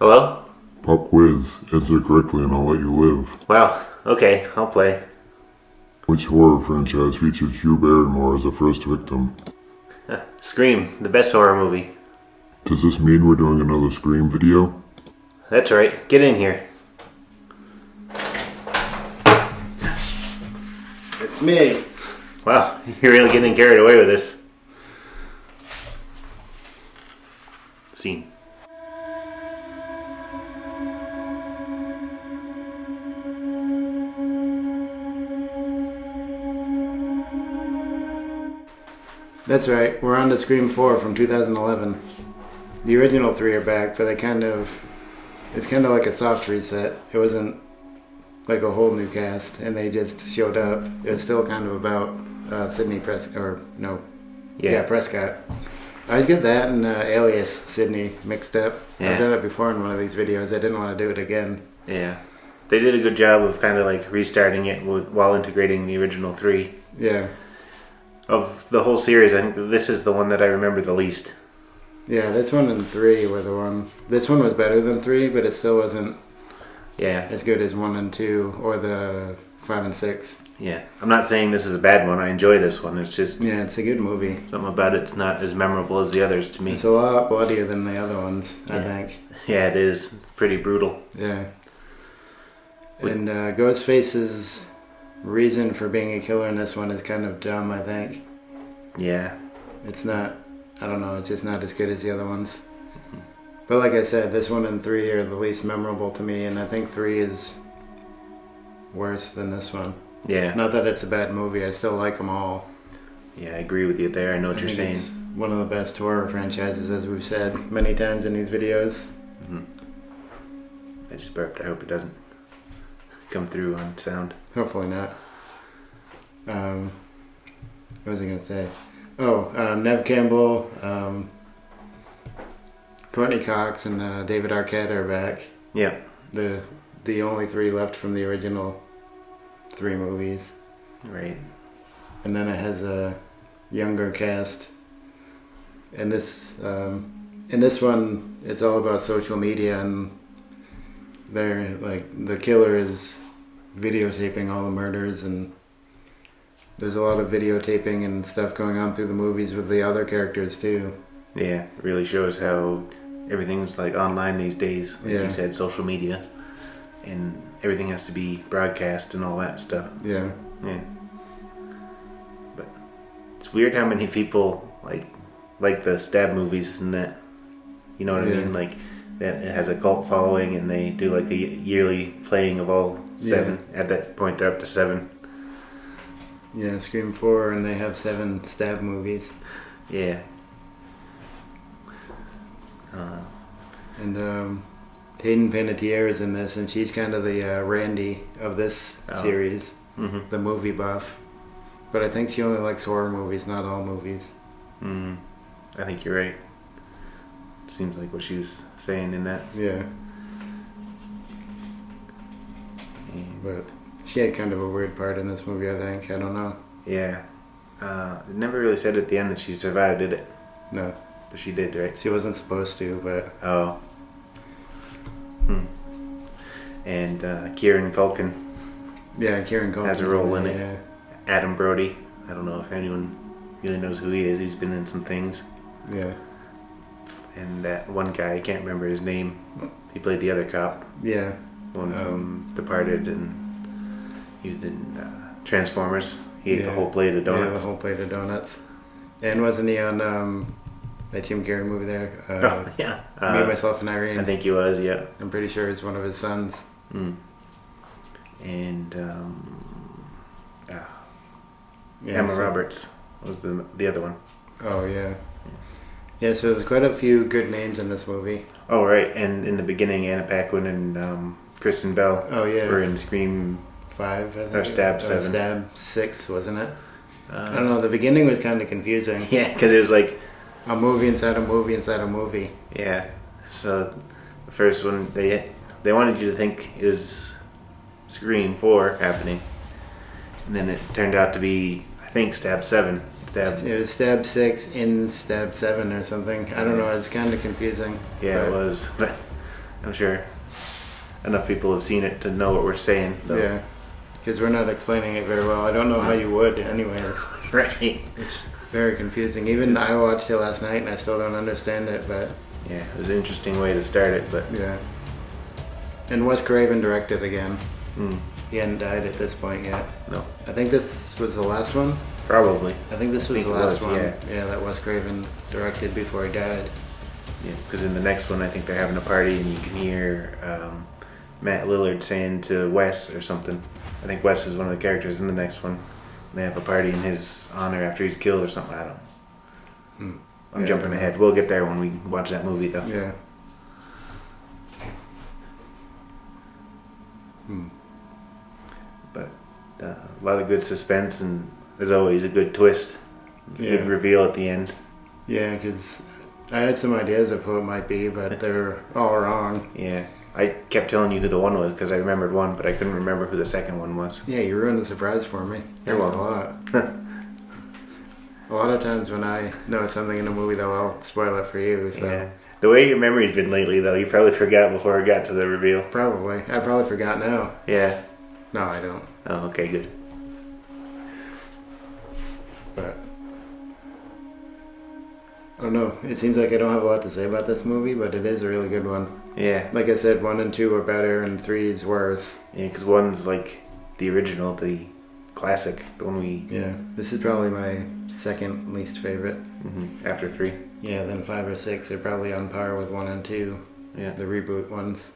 Hello? Pop quiz. Answer correctly and I'll let you live. Wow, okay, I'll play. Which horror franchise featured Hugh Barrymore as the first victim? Scream, the best horror movie. Does this mean we're doing another Scream video? That's right, get in here. It's me. Wow, you're really getting carried away with this. Scene. That's right. We're on to Scream 4 from 2011. The original three are back, but it's kind of like a soft reset. It wasn't like a whole new cast, and they just showed up. It was still kind of about Sidney Prescott. I always get that and Alias Sidney mixed up. Yeah. I've done it before in one of these videos. I didn't want to do it again. Yeah. They did a good job of kind of like restarting it while integrating the original three. Yeah. Of the whole series, I think this is the one that I remember the least. Yeah, this one and 3 were the one. This one was better than 3, but it still wasn't as good as 1 and 2 or the 5 and 6. Yeah. I'm not saying this is a bad one. I enjoy this one. It's just... Yeah, it's a good movie. something about it's not as memorable as the others to me. It's a lot bloodier than the other ones, I think. Yeah, it is. Pretty brutal. Yeah. And Ghostface's reason for being a killer in this one is kind of dumb, I think. Yeah. It's not, I don't know, it's just not as good as the other ones. But like I said, this one and 3 are the least memorable to me, and I think 3 is worse than this one. Yeah. Not that it's a bad movie, I still like them all. Yeah, I agree with you there. I know what you're saying. It's one of the best horror franchises, as we've said many times in these videos. I just burped. I hope it doesn't come through on sound. Hopefully not. What was I going to say? Oh, Nev Campbell, Courtney Cox, and David Arquette are back. Yeah. The only 3 left from the original 3 movies. Right. And then it has a younger cast. And this in this one, it's all about social media, and they're like the killer is videotaping all the murders, and there's a lot of videotaping and stuff going on through the movies with the other characters too. Yeah, it really shows how everything's like online these days. Like you said, social media, and everything has to be broadcast and all that stuff. Yeah. Yeah. But it's weird how many people like the stab movies and that. You know what I mean? Like that it has a cult following, and they do like a yearly playing of all 7. At that point, they're up to 7. Yeah, Scream 4, and they have 7 stab movies. Yeah. And Hayden Panettiere is in this, and she's kind of the Randy of this series, the movie buff. But I think she only likes horror movies, not all movies. I think you're right. Seems like what she was saying in that. Yeah. But she had kind of a weird part in this movie, I think. I don't know. Yeah. It never really said at the end that she survived, did it? No. But she did, right? She wasn't supposed to, but... Oh. And Kieran Culkin. Yeah, Kieran Culkin has a role in it. Yeah. Adam Brody. I don't know if anyone really knows who he is. He's been in some things. Yeah. And that one guy, I can't remember his name. He played the other cop. Yeah. One from Departed, and he was in Transformers. He ate the whole plate of donuts. Yeah, the whole plate of donuts. And wasn't he on that Jim Carrey movie there? Yeah. Me, Myself, and Irene. I think he was, yeah. I'm pretty sure it's one of his sons. And Emma Roberts was the other one. Oh, yeah. Yeah, so there's quite a few good names in this movie. Oh, right. And in the beginning, Anna Paquin and Kristen Bell were in Scream 5, I think. Or Stab 7. Stab 6, wasn't it? I don't know. The beginning was kind of confusing. Yeah, because it was like... a movie inside a movie inside a movie. Yeah. So the first one, they wanted you to think it was Scream 4 happening. And then it turned out to be, I think, Stab 7. It was Stab 6 in Stab 7 or something. I don't know. It's kind of confusing. Yeah, it was. But I'm sure enough people have seen it to know what we're saying. Though. Yeah, because we're not explaining it very well. I don't know how you would, anyways. Right. It's very confusing. Even I watched it last night and I still don't understand it, but Yeah, it was an interesting way to start it, but yeah. And Wes Craven directed again. mm, He hadn't died at this point yet. no, I think this was the last one. probably. I think this was Think the it last was, one. yeah. That Wes Craven directed before he died. Yeah, because in the next one, I think they're having a party, and you can hear Matt Lillard saying to Wes or something. I think Wes is one of the characters in the next one. They have a party in his honor after he's killed or something. I don't know. I'm Yeah, I jumping don't ahead. We'll get there when we watch that movie, though. Yeah. But a lot of good suspense, and as always, a good twist. Yeah. Good reveal at the end. Yeah, because I had some ideas of who it might be, but they're all wrong. Yeah. I kept telling you who the one was because I remembered one, but I couldn't remember who the second one was. Yeah, you ruined the surprise for me. You're Thanks a welcome. lot. A lot of times when I know something in a movie, though, I'll spoil it for you. So Yeah. The way your memory's been lately, though, you probably forgot before it got to the reveal. probably, I probably forgot now. Yeah. No, I don't. Oh, okay, good. But I don't know. It seems like I don't have a lot to say about this movie, but it is a really good one. Yeah. Like I said, 1 and 2 are better, and 3 is worse. Yeah, because one's like the original, the classic, the one we Yeah, this is probably my second least favorite. after 3. Yeah, then 5 or 6 are probably on par with 1 and 2, Yeah. the reboot ones.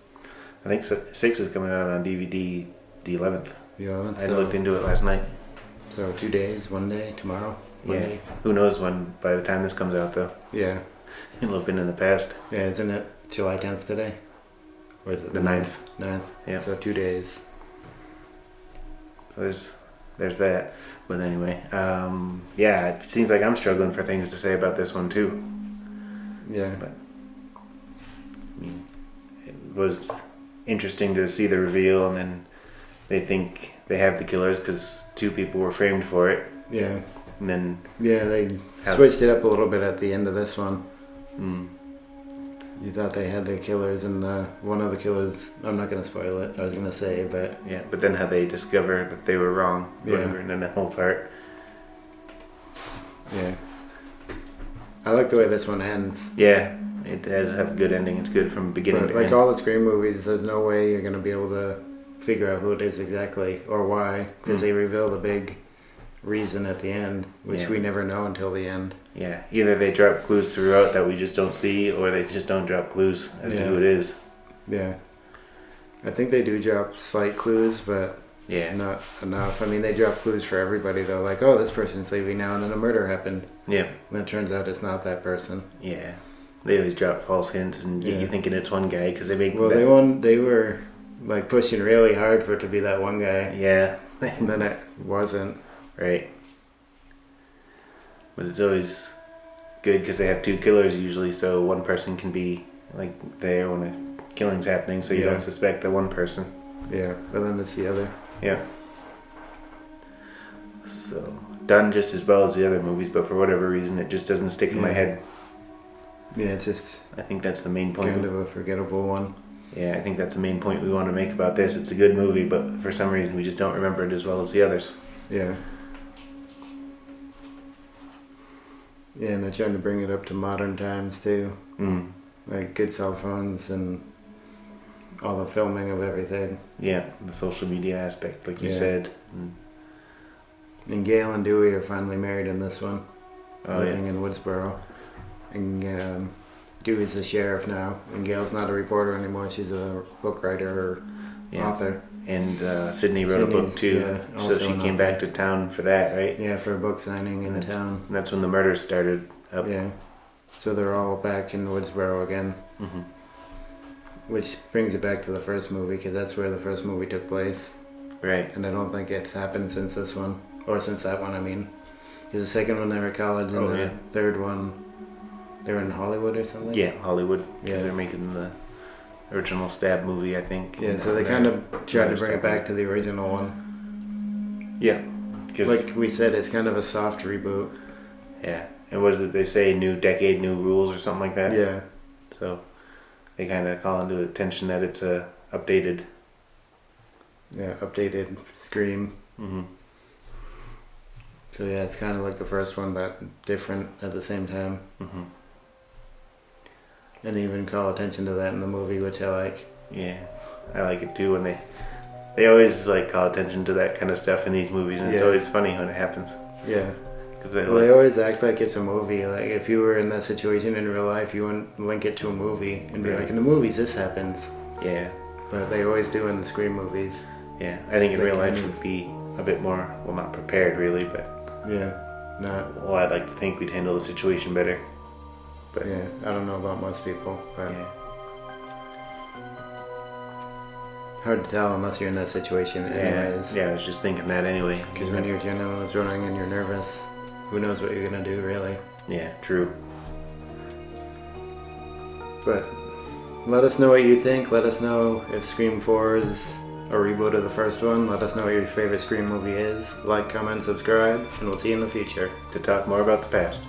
I think 6 is coming out on DVD the 11th. The 11th. I looked into it last night. So 2 days, 1 day, tomorrow, Yeah. Monday. Who knows when, by the time this comes out, though. Yeah, It'll have been in the past. yeah, isn't it July 10th today? Or is it The 9th. 9th. Yeah. So 2 days. So there's that. But anyway, yeah, it seems like I'm struggling for things to say about this one, too. Yeah. But I mean, it was interesting to see the reveal, and then they think they have the killers because 2 people were framed for it, Yeah. and then Yeah, they Have- switched it up a little bit at the end of this one. mm, You thought they had the killers, and one of the killers, I'm not going to spoil it, I was going to say, but yeah. But then how they discover that they were wrong, Yeah. whatever, and then the whole part. yeah. I like the way this one ends. Yeah, it does have a good ending. It's good from beginning But to like end. all the Scream movies, there's no way you're going to be able to figure out who it is exactly or why, because they reveal the big reason at the end, which Yeah. we never know until the end. Yeah, either they drop clues throughout that we just don't see, or they just don't drop clues as to Yeah. who it is. Yeah. I think they do drop slight clues, but Yeah, not enough. I mean, they drop clues for everybody, though. Like, oh, this person's leaving now, and then a murder happened. yeah, And it turns out it's not that person. yeah. They always drop false hints and get Yeah. you thinking it's one guy because they make Well, that, they were like pushing really hard for it to be that one guy, yeah, and then it wasn't. right. But it's always good because they have 2 killers usually, so one person can be like there when a killing's happening, so you Yeah. don't suspect the one person. Yeah, but then it's the other. Yeah. So done just as well as the other movies, but for whatever reason, it just doesn't stick in my Yeah. head. Yeah, it's just I think that's the main point. kind of a forgettable one. Yeah, I think that's the main point we want to make about this. It's a good movie, but for some reason we just don't remember it as well as the others. Yeah. Yeah, and they're trying to bring it up to modern times too. Mm. Like good cell phones and all the filming of everything. Yeah, the social media aspect, like you Yeah. said. Mm. And Gail and Dewey are finally married in this one, Oh, living yeah. in Woodsboro. And Dewey's the sheriff now, and Gail's not a reporter anymore. She's a book writer or Yeah. author. And Sydney wrote a book Sydney's, too, yeah, so also she an came author. back to town for that, right? Yeah, for a book signing in And that's, town. and that's when the murders started up. Yeah. So they're all back in Woodsboro again, Hmm. which brings it back to the first movie, because that's where the first movie took place. Right. And I don't think it's happened since this one, or since that one, I mean. Because the second one they were at college, and Oh, the yeah. third one they were in Hollywood or something. Yeah, Hollywood, because Yeah. they're making the original Stab movie, I think. Yeah, so they They're- kind of tried to they're bring it stuck back to the original one. Yeah, because Like we said, it's kind of a soft reboot. yeah, and what is it they say? New decade, new rules, or something like that. Yeah, So they kind of call into attention that it's a updated. Yeah, updated Scream. Mm-hmm. So yeah, it's kind of like the first one, but different at the same time. Mm-hmm. And they even call attention to that in the movie, which I like. Yeah, I like it too when they always like call attention to that kind of stuff in these movies, and it's Yeah. always funny when it happens. Yeah. Cause They always act like it's a movie. Like if you were in that situation in real life, you wouldn't link it to a movie and be Right. like, in the movies this happens. yeah, But they always do in the Scream movies. yeah. I think in They real life kind would be a bit more, well, not prepared really, but Yeah. Not. well, I'd like to think we'd handle the situation better. But Yeah. I don't know about most people, but yeah, hard to tell unless you're in that situation, anyways. yeah. I was just thinking that anyway. Because when your adrenaline's running and you're nervous, who knows what you're gonna do, really. Yeah, true. But let us know what you think. Let us know if Scream 4 is a reboot of the first one. Let us know what your favorite Scream movie is. Like, comment, subscribe, and we'll see you in the future. To talk more about the past.